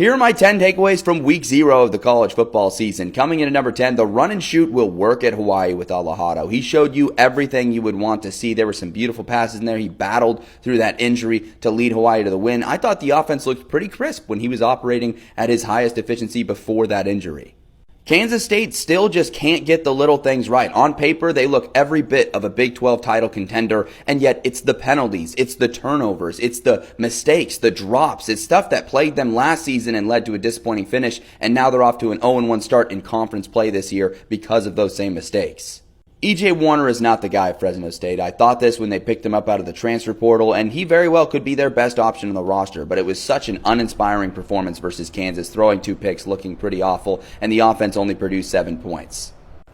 Here are my 10 takeaways from week 0 of the college football season. Coming in at number 10, the run and shoot will work at Hawaii with Alahado. He showed you everything you would want to see. There were some beautiful passes in there. He battled through that injury to lead Hawaii to the win. I thought the offense looked pretty crisp when he was operating at his highest efficiency before that injury. Kansas State still just can't get the little things right. On paper, they look every bit of a Big 12 title contender, and yet it's the penalties, it's the turnovers, it's the mistakes, the drops, it's stuff that plagued them last season and led to a disappointing finish, and now they're off to an 0-1 start in conference play this year because of those same mistakes. E.J. Warner is not the guy at Fresno State. I thought this when they picked him up out of the transfer portal, and he very well could be their best option on the roster, but it was such an uninspiring performance versus Kansas, throwing 2 picks, looking pretty awful, and the offense only produced 7 points.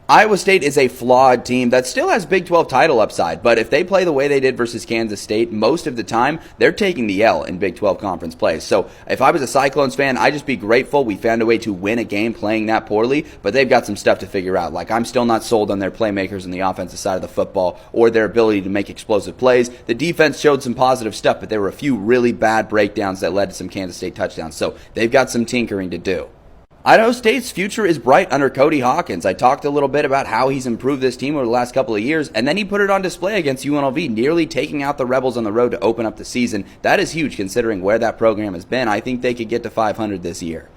Iowa State is a flawed team that still has Big 12 title upside, but if they play the way they did versus Kansas State, most of the time, they're taking the L in Big 12 conference play. So if I was a Cyclones fan, I'd just be grateful we found a way to win a game playing that poorly, but they've got some stuff to figure out. Like, I'm still not sold on their playmakers on the offensive side of the football or their ability to make explosive plays. The defense showed some positive stuff, but there were a few really bad breakdowns that led to some Kansas State touchdowns. So they've got some tinkering to do. Idaho State's future is bright under Cody Hawkins. I talked a little bit about how he's improved this team over the last couple of years, and then he put it on display against UNLV, nearly taking out the Rebels on the road to open up the season. That is huge considering where that program has been. I think they could get to 500 this year.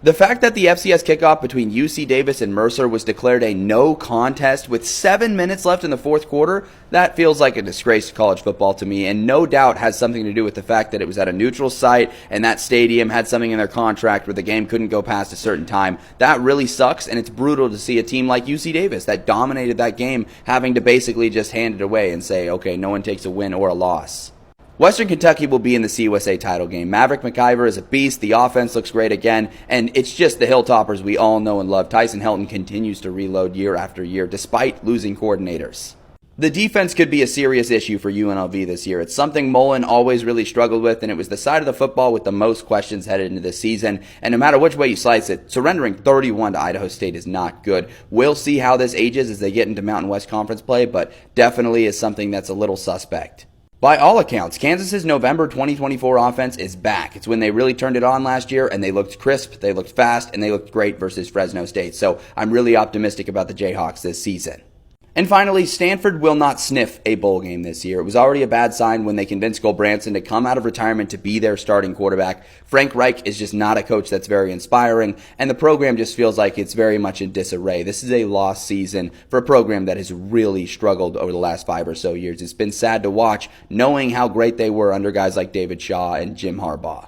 The fact that the FCS kickoff between UC Davis and Mercer was declared a no contest with 7 minutes left in the fourth quarter, that feels like a disgrace to college football to me, and no doubt has something to do with the fact that it was at a neutral site and that stadium had something in their contract where the game couldn't go past a certain time. That really sucks, and it's brutal to see a team like UC Davis that dominated that game having to basically just hand it away and say, okay, no one takes a win or a loss. Western Kentucky will be in the CUSA title game. Maverick McIver is a beast. The offense looks great again, and it's just the Hilltoppers we all know and love. Tyson Helton continues to reload year after year despite losing coordinators. The defense could be a serious issue for UNLV this year. It's something Mullen always really struggled with, and it was the side of the football with the most questions headed into this season. And no matter which way you slice it, surrendering 31 to Idaho State is not good. We'll see how this ages as they get into Mountain West Conference play, but definitely is something that's a little suspect. By all accounts, Kansas's November 2024 offense is back. It's when they really turned it on last year, and they looked crisp, they looked fast, and they looked great versus Fresno State. So I'm really optimistic about the Jayhawks this season. And finally, Stanford will not sniff a bowl game this year. It was already a bad sign when they convinced Gulbranson to come out of retirement to be their starting quarterback. Frank Reich is just not a coach that's very inspiring, and the program just feels like it's very much in disarray. This is a lost season for a program that has really struggled over the last 5 or so years. It's been sad to watch, knowing how great they were under guys like David Shaw and Jim Harbaugh.